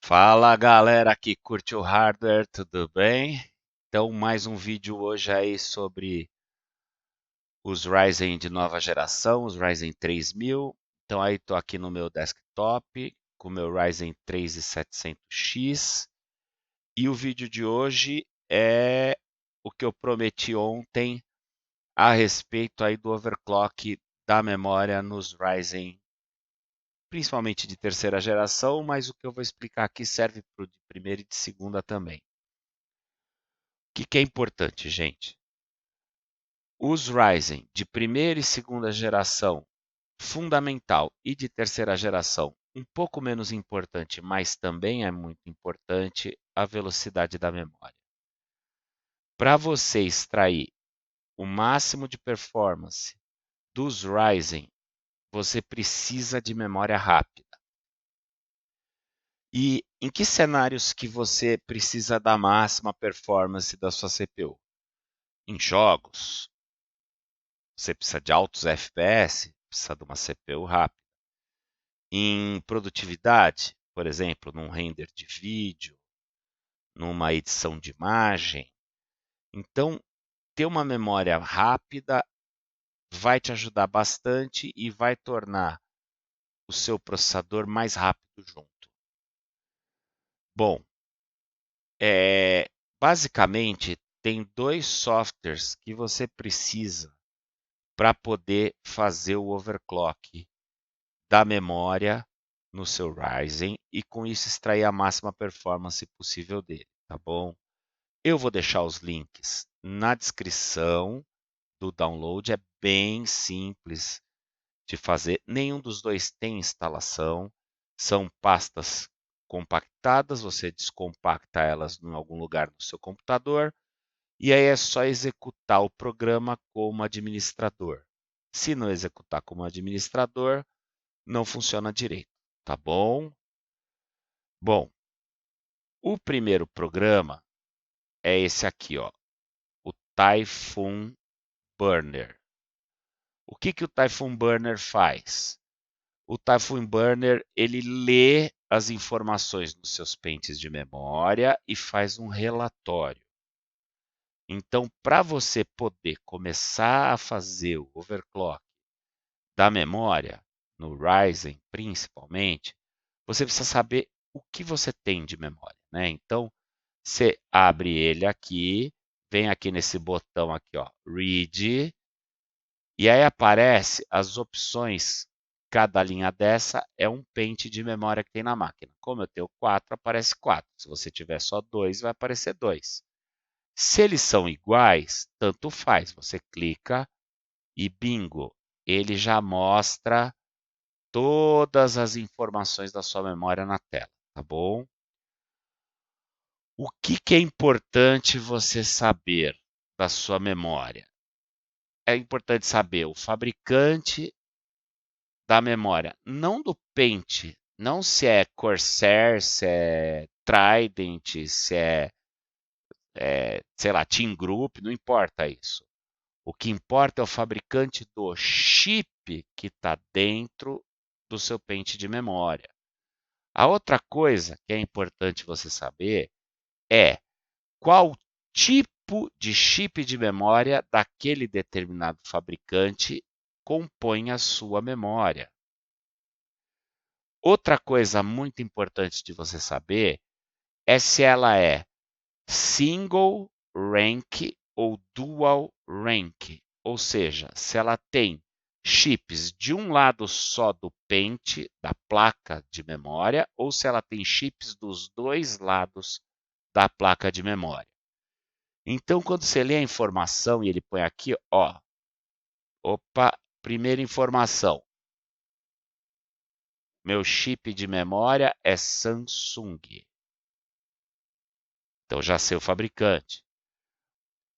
Fala galera que curte o hardware, tudo bem? Então, mais um vídeo hoje aí sobre os Ryzen de nova geração, os Ryzen 3000. Então, aí tô aqui no meu desktop com o meu Ryzen 3700X e o vídeo de hoje é o que eu prometi ontem a respeito aí do overclock da memória nos Ryzen, principalmente de terceira geração, mas o que eu vou explicar aqui serve para o de primeira e de segunda também. O que é importante, gente? Os Ryzen de primeira e segunda geração, fundamental, e de terceira geração, um pouco menos importante, mas também é muito importante, a velocidade da memória. Para você extrair o máximo de performance dos Ryzen, você precisa de memória rápida. E em que cenários que você precisa da máxima performance da sua CPU? Em jogos, você precisa de altos FPS, precisa de uma CPU rápida. Em produtividade, por exemplo, num render de vídeo, numa edição de imagem. Então, ter uma memória rápida vai te ajudar bastante e vai tornar o seu processador mais rápido junto. Bom, basicamente tem dois softwares que você precisa para poder fazer o overclock da memória no seu Ryzen e com isso extrair a máxima performance possível dele, tá bom? Eu vou deixar os links na descrição do download, é bem simples de fazer. Nenhum dos dois tem instalação, são pastas compactadas, você descompacta elas em algum lugar no seu computador e aí é só executar o programa como administrador. Se não executar como administrador, não funciona direito, tá bom? Bom, o primeiro programa é esse aqui, ó, o Typhoon Burner. O que o Typhoon Burner faz? O Typhoon Burner ele lê as informações nos seus pentes de memória e faz um relatório. Então, para você poder começar a fazer o overclock da memória, no Ryzen principalmente, você precisa saber o que você tem de memória, né? Então, você abre ele aqui, vem aqui nesse botão aqui, ó, Read, e aí aparece as opções. Cada linha dessa é um pente de memória que tem na máquina. Como eu tenho 4, aparece 4. Se você tiver só 2, vai aparecer 2. Se eles são iguais, tanto faz. Você clica e bingo, ele já mostra todas as informações da sua memória na tela, tá bom? O que é importante você saber da sua memória? É importante saber o fabricante da memória, não do pente, não se é Corsair, se é Trident, se sei lá, Team Group, não importa isso. O que importa é o fabricante do chip que está dentro do seu pente de memória. A outra coisa que é importante você saber é qual tipo de chip de memória daquele determinado fabricante compõe a sua memória. Outra coisa muito importante de você saber é se ela é single rank ou dual rank, ou seja, se ela tem chips de um lado só do pente, da placa de memória, ou se ela tem chips dos dois lados da placa de memória. Então, quando você lê a informação e ele põe aqui, ó, opa, primeira informação, meu chip de memória é Samsung. Então, já sei o fabricante.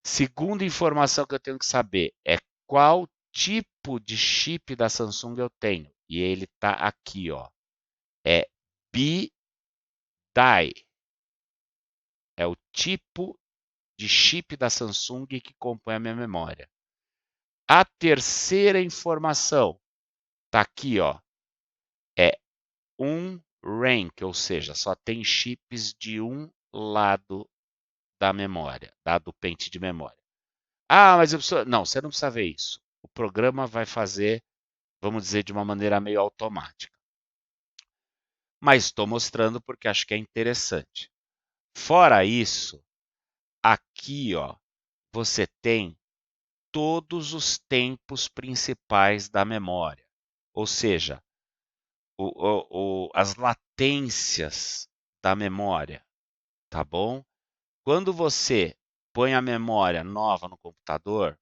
Segunda informação que eu tenho que saber é qual tipo de chip da Samsung eu tenho. E ele está aqui, ó. É BDI. É o tipo de chip da Samsung que compõe a minha memória. A terceira informação está aqui, ó. É um rank, ou seja, só tem chips de um lado da memória, do pente de memória. Ah, mas eu preciso... Não, você não precisa ver isso. O programa vai fazer, vamos dizer, de uma maneira meio automática. Mas estou mostrando porque acho que é interessante. Fora isso, aqui ó, você tem todos os tempos principais da memória. Ou seja, as latências da memória, tá bom? Quando você põe a memória nova no computador,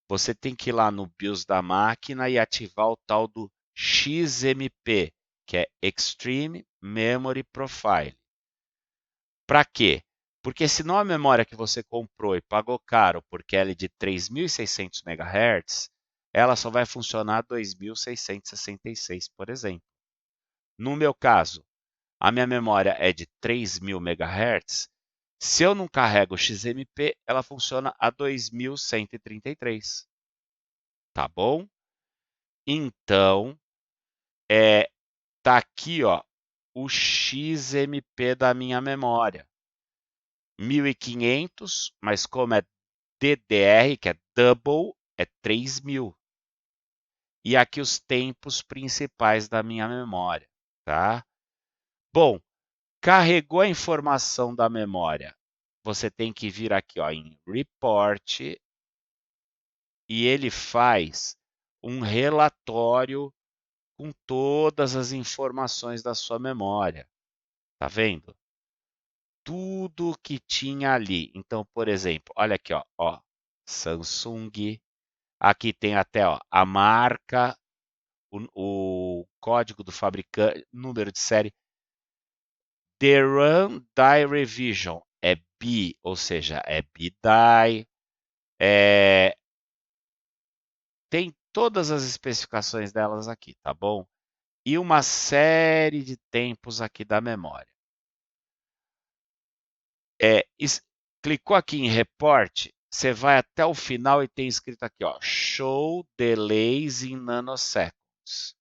você tem que ir lá no BIOS da máquina e ativar o tal do XMP, que é Extreme Memory Profile. Para quê? Porque senão a memória que você comprou e pagou caro porque ela é de 3.600 MHz, ela só vai funcionar 2.666, por exemplo. No meu caso, a minha memória é de 3.000 MHz. Se eu não carrego o XMP, ela funciona a 2.133. Tá bom? Então, tá aqui, ó, o XMP da minha memória. 1.500, mas como é DDR, que é double, é 3.000. E aqui os tempos principais da minha memória, tá? Bom, carregou a informação da memória. Você tem que vir aqui ó, em Report e ele faz um relatório com todas as informações da sua memória. Tá vendo? Tudo que tinha ali. Então, por exemplo, olha aqui, ó, Samsung. Aqui tem até ó, a marca, o código do fabricante, número de série. DRAM Die Revision é B, ou seja, é B-Die. Tem todas as especificações delas aqui, tá bom? E uma série de tempos aqui da memória. Clicou aqui em Report, você vai até o final e tem escrito aqui, ó, Show Delays in Nanoseconds.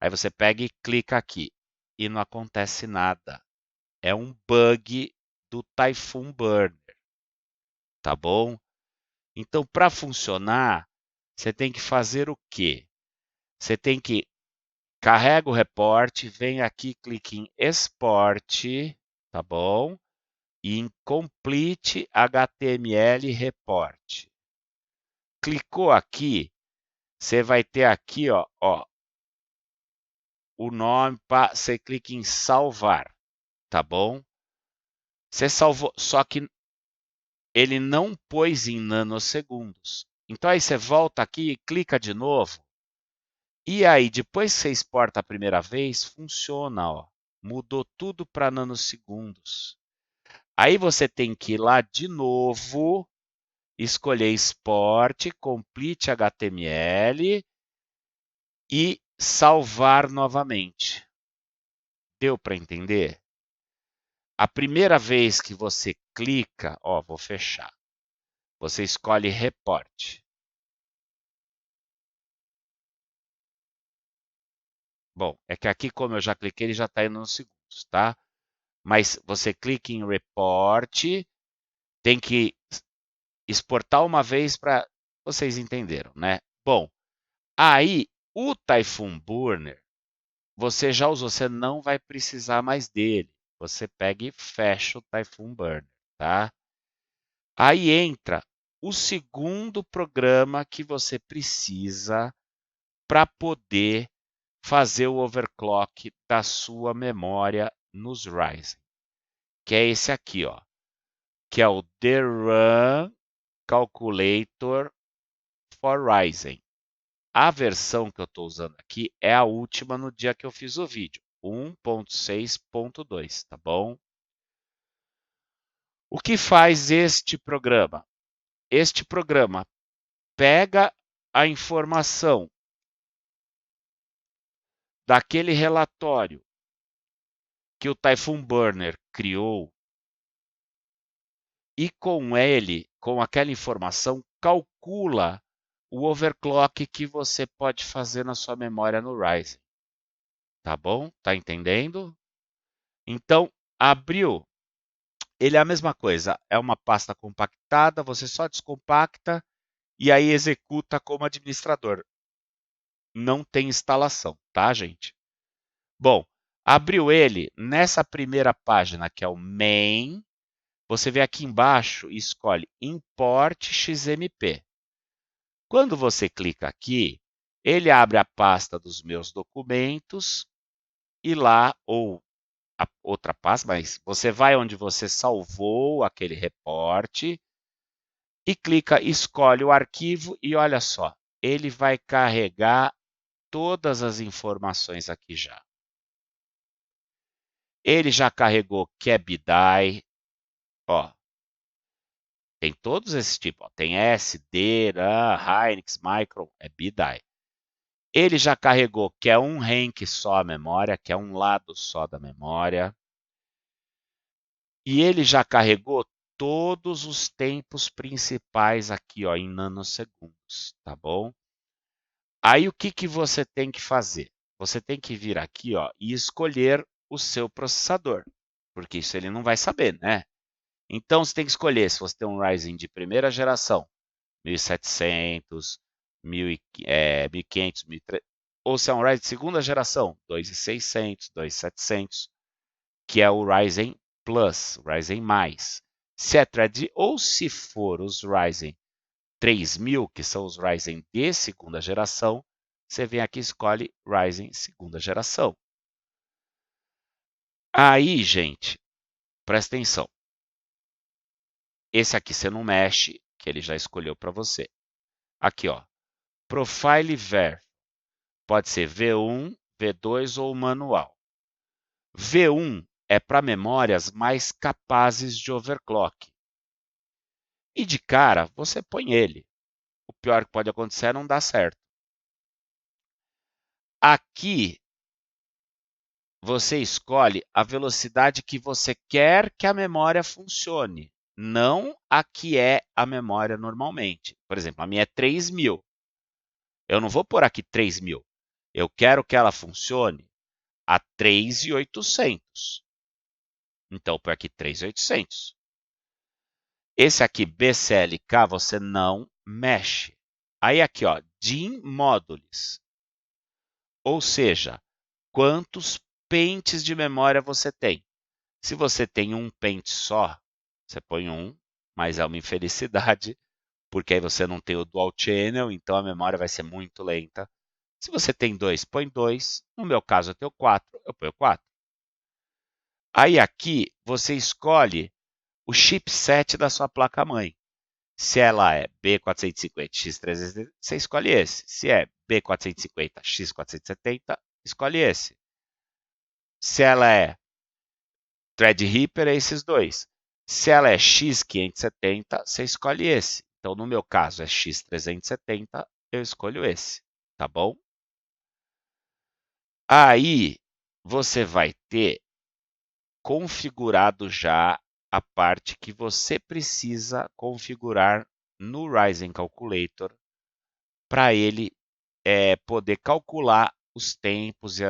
Aí você pega e clica aqui e não acontece nada. É um bug do Typhoon Burner, tá bom? Então, para funcionar, você tem que fazer o quê? Você tem que carrega o report, vem aqui, clique em Export, tá bom? E em Complete HTML Report. Clicou aqui, você vai ter aqui, ó, o nome, você clica em salvar, tá bom? Você salvou, só que ele não pôs em nanosegundos. Então aí você volta aqui e clica de novo. E aí, depois que você exporta a primeira vez, funciona, ó. Mudou tudo para nanosegundos. Aí você tem que ir lá de novo, escolher Export, Complete HTML e salvar novamente. Deu para entender? A primeira vez que você clica, ó, vou fechar. Você escolhe Report. Bom, é que aqui, como eu já cliquei, ele já está indo nos segundos, tá? Mas você clica em Report, tem que exportar uma vez para vocês entenderam, né? Bom, aí o Typhoon Burner, você já usou, você não vai precisar mais dele. Você pega e fecha o Typhoon Burner, tá? Aí entra o segundo programa que você precisa para poder fazer o overclock da sua memória nos Ryzen, que é esse aqui, ó, que é o DRAM Calculator for Ryzen. A versão que eu estou usando aqui é a última no dia que eu fiz o vídeo, 1.6.2, tá bom? O que faz este programa? Este programa pega a informação daquele relatório que o Typhoon Burner criou e com ele, com aquela informação, calcula o overclock que você pode fazer na sua memória no Ryzen. Tá bom? Tá entendendo? Então, abriu, ele é a mesma coisa, é uma pasta compactada, você só descompacta e aí executa como administrador. Não tem instalação, tá, gente? Bom, abriu ele, nessa primeira página, que é o main, você vê aqui embaixo e escolhe Import XMP. Quando você clica aqui, ele abre a pasta dos meus documentos e lá, ou a outra pasta, mas você vai onde você salvou aquele reporte e clica, escolhe o arquivo e olha só, ele vai carregar todas as informações aqui já. Ele já carregou QBDI, ó, tem todos esses tipos, ó, tem SD, Hynix, Micron, é BDI. Ele já carregou que é um rank só a memória, que é um lado só da memória. E ele já carregou todos os tempos principais aqui, ó, em nanosegundos, tá bom? Aí o que você tem que fazer? Você tem que vir aqui, ó, e escolher o seu processador, porque isso ele não vai saber, né? Então você tem que escolher se você tem um Ryzen de primeira geração, 1700, 1500, 1300, ou se é um Ryzen de segunda geração, 2600, 2700, que é o Ryzen Plus, o Ryzen mais. Se é Thread ou se for os Ryzen 3000, que são os Ryzen de segunda geração, você vem aqui e escolhe Ryzen segunda geração. Aí, gente, presta atenção. Esse aqui você não mexe, que ele já escolheu para você. Aqui, ó, Profile Ver. Pode ser V1, V2 ou manual. V1 é para memórias mais capazes de overclock. E de cara, você põe ele. O pior que pode acontecer é não dar certo. Aqui, você escolhe a velocidade que você quer que a memória funcione, não a que é a memória normalmente. Por exemplo, a minha é 3000. Eu não vou pôr aqui 3000. Eu quero que ela funcione a 3.800. Então, eu ponho aqui 3.800. Esse aqui, BCLK, você não mexe. Aí aqui, ó, DIM Modules. Ou seja, quantos pentes de memória você tem. Se você tem um pente só, você põe um, mas é uma infelicidade, porque aí você não tem o dual channel, então a memória vai ser muito lenta. Se você tem dois, põe dois. No meu caso, eu tenho quatro, eu ponho quatro. Aí aqui você escolhe o chipset da sua placa-mãe. Se ela é B450X360, você escolhe esse. Se é B450X470, escolhe esse. Se ela é Threadripper, é esses dois. Se ela é X570, você escolhe esse. Então, no meu caso, é X370, eu escolho esse, tá bom? Aí, você vai ter configurado já a parte que você precisa configurar no Ryzen Calculator para ele poder calcular os tempos e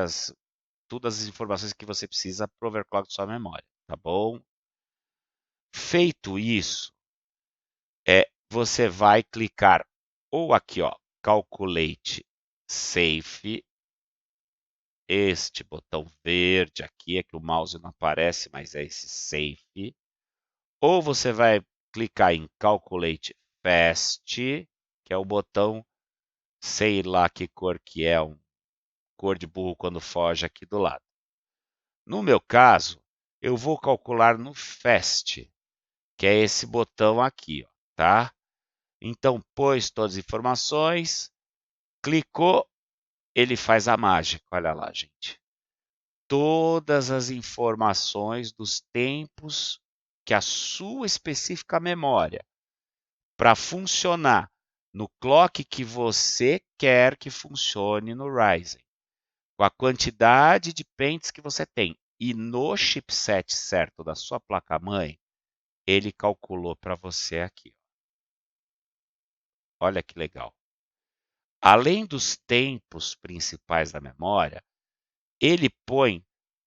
todas as informações que você precisa para o overclock de sua memória, tá bom? Feito isso, você vai clicar ou aqui, ó, Calculate Safe, este botão verde aqui, é que o mouse não aparece, mas é esse Safe. Ou você vai clicar em Calculate Fast, que é o botão, sei lá que cor que é, cor de burro quando foge aqui do lado. No meu caso, eu vou calcular no Fast, que é esse botão aqui, ó, tá? Então, pôs todas as informações, clicou, ele faz a mágica. Olha lá, gente. Todas as informações dos tempos que a sua específica memória, para funcionar no clock que você quer que funcione no Ryzen, com a quantidade de pentes que você tem e no chipset certo da sua placa-mãe, ele calculou para você aqui. Olha que legal. Além dos tempos principais da memória, ele põe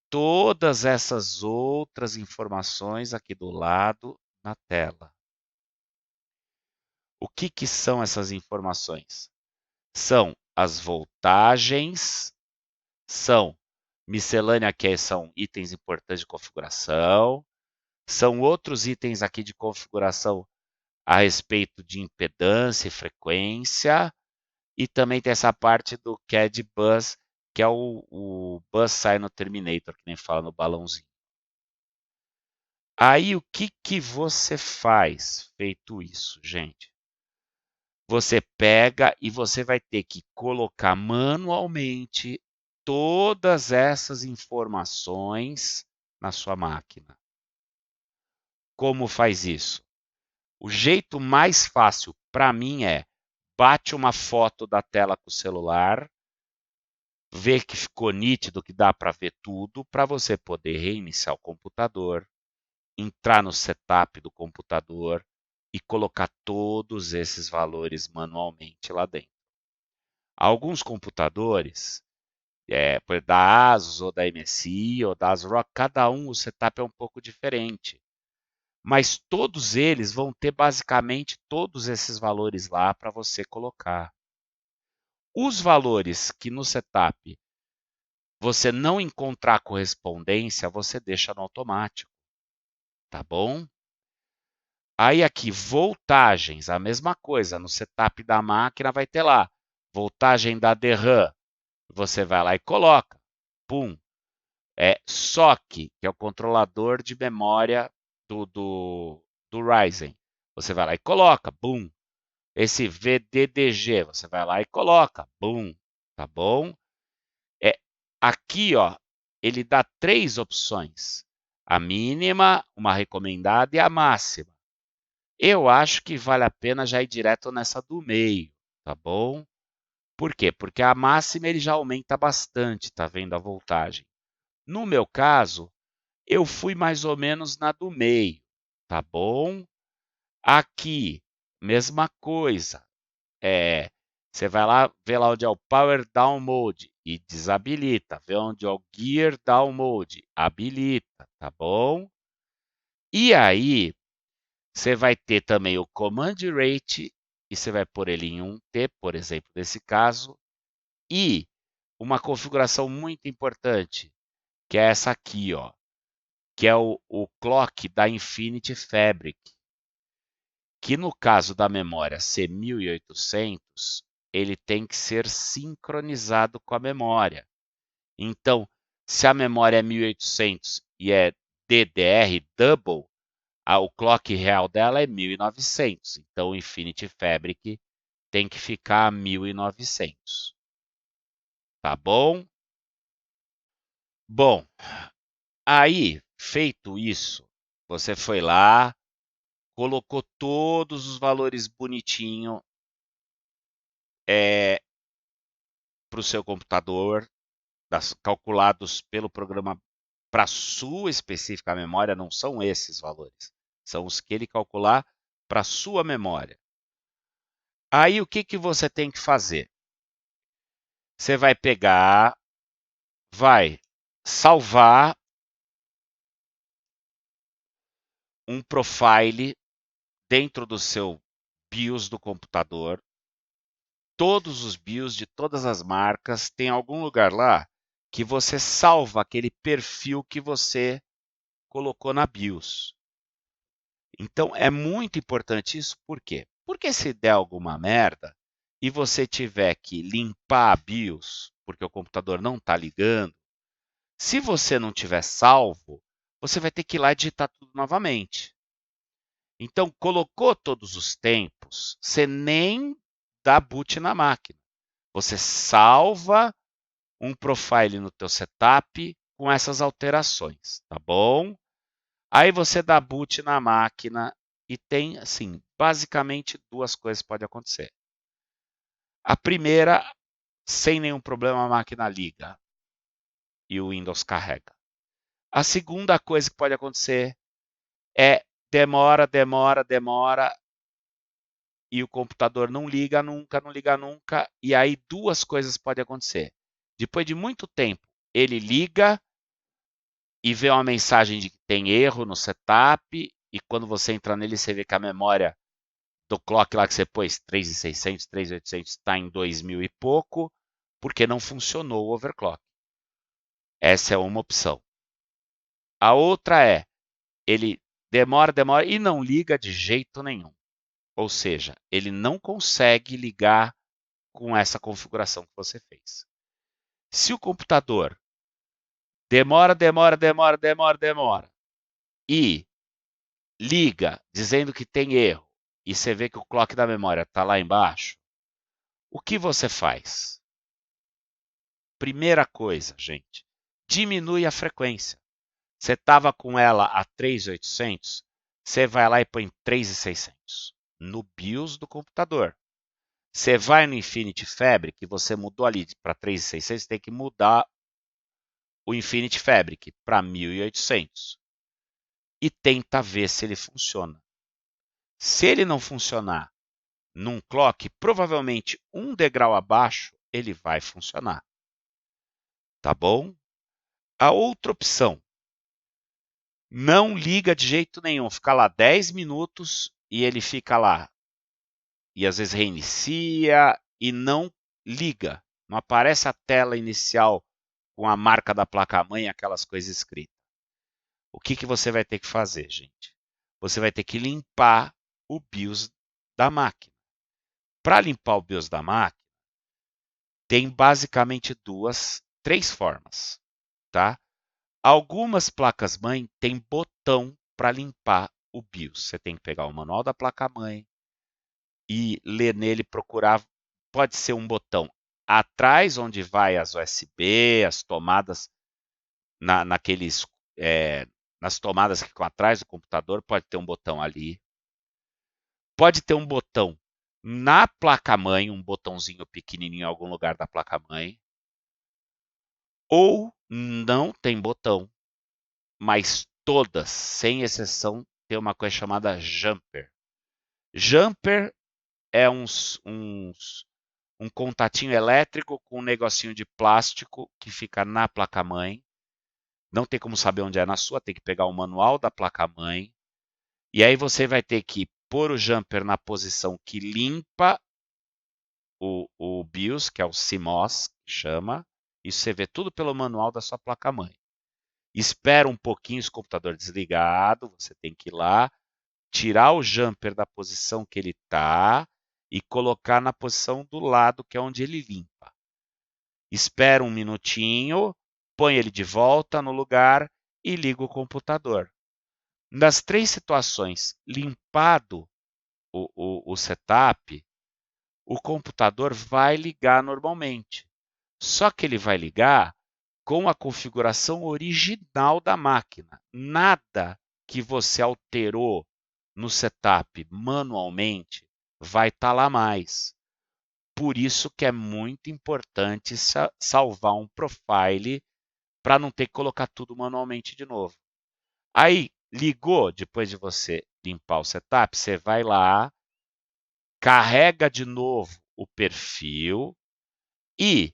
todas essas outras informações aqui do lado na tela. O que são essas informações? São as voltagens, são miscelânea, que são itens importantes de configuração, são outros itens aqui de configuração a respeito de impedância e frequência, e também tem essa parte do CAD Bus, que é o Bus Signal Terminator, que nem fala no balãozinho. Aí o que você faz feito isso, gente? Você pega e você vai ter que colocar manualmente todas essas informações na sua máquina. Como faz isso? O jeito mais fácil para mim é bate uma foto da tela com o celular, vê que ficou nítido, que dá para ver tudo, para você poder reiniciar o computador, entrar no setup do computador e colocar todos esses valores manualmente lá dentro. Alguns computadores, da ASUS ou da MSI ou da ASRock, cada um o setup é um pouco diferente. Mas todos eles vão ter basicamente todos esses valores lá para você colocar. Os valores que no setup você não encontrar correspondência, você deixa no automático, tá bom? Aí aqui, voltagens, a mesma coisa, no setup da máquina vai ter lá, voltagem da DRAM, você vai lá e coloca, pum. SOC, que é o controlador de memória do Ryzen, você vai lá e coloca, bum. Esse VDDG, você vai lá e coloca, bum, tá bom? Aqui, ó, ele dá 3 opções: a mínima, uma recomendada e a máxima. Eu acho que vale a pena já ir direto nessa do meio, tá bom? Por quê? Porque a máxima ele já aumenta bastante, tá vendo a voltagem. No meu caso, eu fui mais ou menos na do meio, tá bom? Aqui, mesma coisa. Você vai lá, vê lá onde é o Power Down Mode e desabilita. Vê onde é o Gear Down Mode, habilita, tá bom? E aí, você vai ter também o Command Rate e você vai pôr ele em 1T, por exemplo, nesse caso. E uma configuração muito importante, que é essa aqui, ó, que é o Clock da Infinity Fabric, que no caso da memória ser 1800, ele tem que ser sincronizado com a memória. Então, se a memória é 1800 e é DDR double, o clock real dela é 1900. Então, o Infinity Fabric tem que ficar a 1900. Tá bom? Bom, aí, feito isso, você foi lá, colocou todos os valores bonitinho para o seu computador, calculados pelo programa para sua específica memória, não são esses valores. São os que ele calcular para sua memória. Aí o que você tem que fazer? Você vai pegar, vai salvar um profile dentro do seu BIOS do computador. Todos os BIOS de todas as marcas, tem algum lugar lá que você salva aquele perfil que você colocou na BIOS. Então é muito importante isso, por quê? Porque se der alguma merda e você tiver que limpar a BIOS, porque o computador não está ligando, se você não tiver salvo, você vai ter que ir lá e digitar tudo novamente. Então, colocou todos os tempos, você nem dá boot na máquina. Você salva um profile no teu setup com essas alterações, tá bom? Aí você dá boot na máquina e tem, assim, basicamente duas coisas podem acontecer. A primeira, sem nenhum problema, a máquina liga e o Windows carrega. A segunda coisa que pode acontecer é demora e o computador não liga nunca, e aí duas coisas podem acontecer. Depois de muito tempo, ele liga e vê uma mensagem de que tem erro no setup, e quando você entra nele, você vê que a memória do clock lá que você pôs 3.600, 3.800 está em 2.000 e pouco, porque não funcionou o overclock. Essa é uma opção. A outra é, ele demora e não liga de jeito nenhum. Ou seja, ele não consegue ligar com essa configuração que você fez. Se o computador demora e liga dizendo que tem erro e você vê que o clock da memória está lá embaixo, o que você faz? Primeira coisa, gente, diminui a frequência. Você estava com ela a 3.800, você vai lá e põe 3.600 no BIOS do computador. Você vai no Infinity Fabric, que você mudou ali para 3.600, você tem que mudar o Infinity Fabric para 1.800 e tenta ver se ele funciona. Se ele não funcionar num clock, provavelmente um degrau abaixo ele vai funcionar. Tá bom? A outra opção, não liga de jeito nenhum, fica lá 10 minutos e ele fica lá. E às vezes reinicia e não liga. Não aparece a tela inicial com a marca da placa-mãe e aquelas coisas escritas. O que você vai ter que fazer, gente? Você vai ter que limpar o BIOS da máquina. Para limpar o BIOS da máquina, tem basicamente três formas, tá? Algumas placas-mãe têm botão para limpar o BIOS. Você tem que pegar o manual da placa-mãe e ler nele, procurar. Pode ser um botão atrás, onde vai as USB, as tomadas, nas tomadas que ficam atrás do computador, pode ter um botão ali. Pode ter um botão na placa-mãe, um botãozinho pequenininho em algum lugar da placa-mãe. Ou não tem botão, mas todas, sem exceção, tem uma coisa chamada jumper. Jumper é um contatinho elétrico com um negocinho de plástico que fica na placa-mãe. Não tem como saber onde é na sua, tem que pegar o manual da placa-mãe. E aí você vai ter que pôr o jumper na posição que limpa o BIOS, que é o CMOS, que chama. Isso você vê tudo pelo manual da sua placa-mãe. Espera um pouquinho esse computador desligado, você tem que ir lá, tirar o jumper da posição que ele está e colocar na posição do lado, que é onde ele limpa. Espera um minutinho, põe ele de volta no lugar e liga o computador. Nas três situações, limpado o setup, o computador vai ligar normalmente. Só que ele vai ligar com a configuração original da máquina. Nada que você alterou no setup manualmente vai estar lá mais. Por isso que é muito importante salvar um profile para não ter que colocar tudo manualmente de novo. Aí, ligou, depois de você limpar o setup, você vai lá, carrega de novo o perfil e,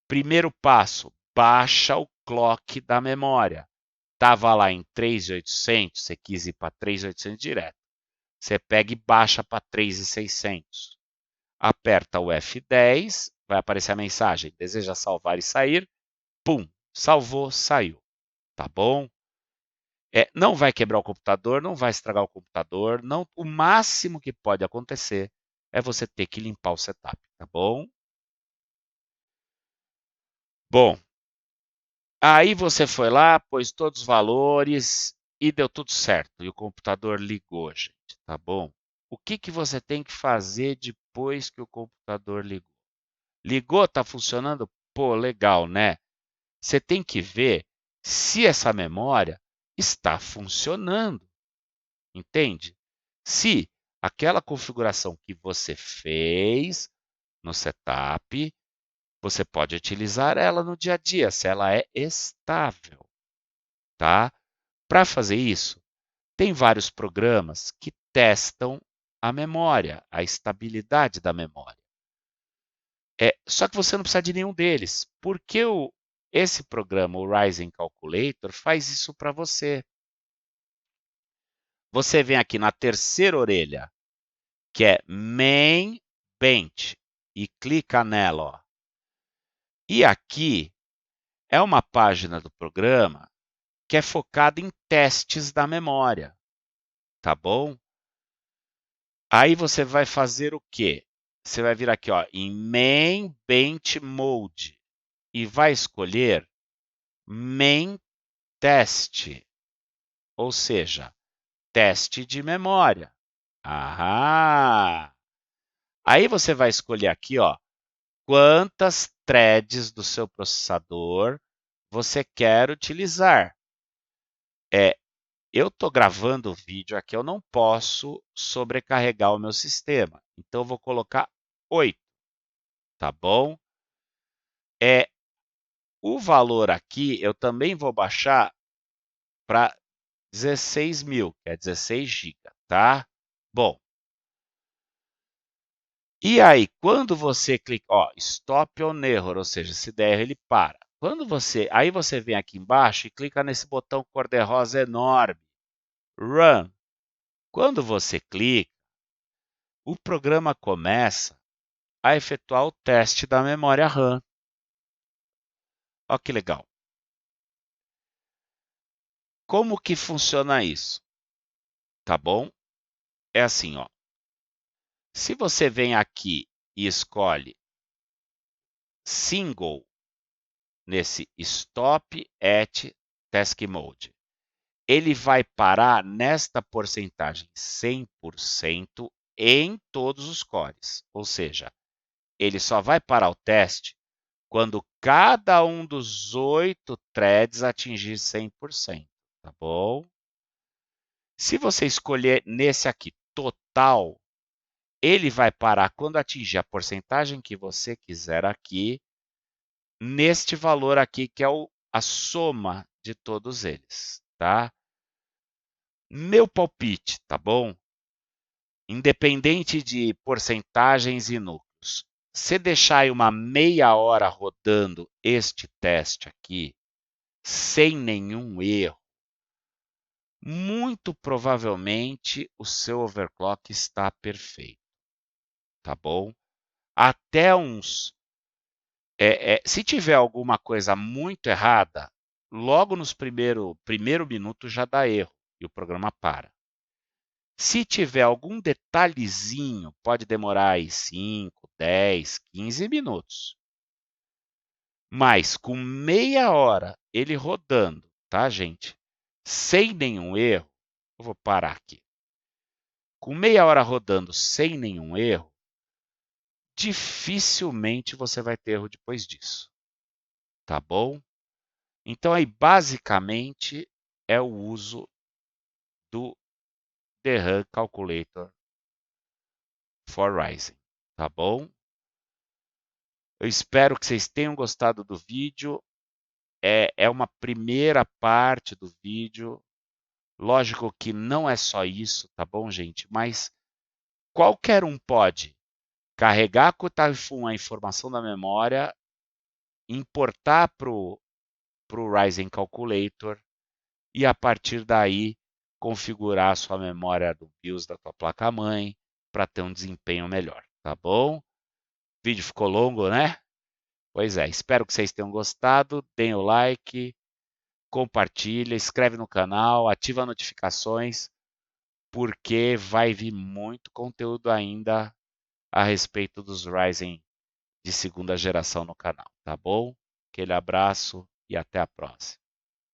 primeiro passo, baixa o clock da memória. Estava lá em 3.800, você quis ir para 3.800 direto. Você pega e baixa para 3.600. Aperta o F10, vai aparecer a mensagem, deseja salvar e sair. Pum, salvou, saiu. Tá bom? Não vai quebrar o computador, não vai estragar o computador. Não, o máximo que pode acontecer é você ter que limpar o setup, tá bom? Bom, aí você foi lá, pôs todos os valores e deu tudo certo. E o computador ligou, gente, tá bom? O que você tem que fazer depois que o computador ligou? Ligou, tá funcionando? Pô, legal, né? Você tem que ver se essa memória está funcionando, entende? Se aquela configuração que você fez no setup, você pode utilizar ela no dia a dia, se ela é estável, tá? Para fazer isso, tem vários programas que testam a memória, a estabilidade da memória. Só que você não precisa de nenhum deles, porque esse programa, o Ryzen Calculator, faz isso para você. Você vem aqui na terceira orelha, que é Main Bench, e clica nela. Ó. E aqui é uma página do programa que é focada em testes da memória, tá bom? Aí você vai fazer o quê? Você vai vir aqui ó, em Main Bench Mode e vai escolher Main Test, ou seja, teste de memória. Aí você vai escolher aqui, ó, quantas threads do seu processador você quer utilizar. Eu estou gravando o vídeo aqui, eu não posso sobrecarregar o meu sistema. Então, eu vou colocar 8, tá bom? O valor aqui, eu também vou baixar para 16.000, que é 16 GB, tá? Bom, e aí, quando você clica, ó, Stop on Error, ou seja, se der erro, ele para. Aí você vem aqui embaixo e clica nesse botão cor-de-rosa enorme, Run. Quando você clica, o programa começa a efetuar o teste da memória RAM. Olha que legal. Como que funciona isso? Tá bom? É assim, ó. Se você vem aqui e escolhe Single nesse Stop at Task Mode, ele vai parar nesta porcentagem 100% em todos os cores. Ou seja, ele só vai parar o teste quando cada um dos 8 threads atingir 100%, tá bom? Se você escolher nesse aqui, total, ele vai parar quando atingir a porcentagem que você quiser aqui, neste valor aqui, que é a soma de todos eles, tá? Meu palpite, tá bom? Independente de porcentagens e núcleos, se deixar aí uma meia hora rodando este teste aqui, sem nenhum erro, muito provavelmente o seu overclock está perfeito, tá bom? Até uns... se tiver alguma coisa muito errada, logo nos primeiro minuto já dá erro e o programa para. Se tiver algum detalhezinho, pode demorar aí 5, 10, 15 minutos. Mas com meia hora ele rodando, tá, gente? Sem nenhum erro, eu vou parar aqui. Com meia hora rodando sem nenhum erro, dificilmente você vai ter erro depois disso. Tá bom? Então, aí, basicamente, é o uso do DRAM Calculator for Ryzen. Tá bom? Eu espero que vocês tenham gostado do vídeo. É uma primeira parte do vídeo. Lógico que não é só isso, tá bom, gente? Mas qualquer um pode carregar com o Typhoon a informação da memória, importar para o Ryzen Calculator e a partir daí configurar a sua memória do BIOS da tua placa-mãe para ter um desempenho melhor, tá bom? O vídeo ficou longo, né? Pois é, espero que vocês tenham gostado. Deem o like, compartilha, inscreve no canal, ativa as notificações, porque vai vir muito conteúdo ainda a respeito dos Ryzen de segunda geração no canal, tá bom? Aquele abraço e até a próxima.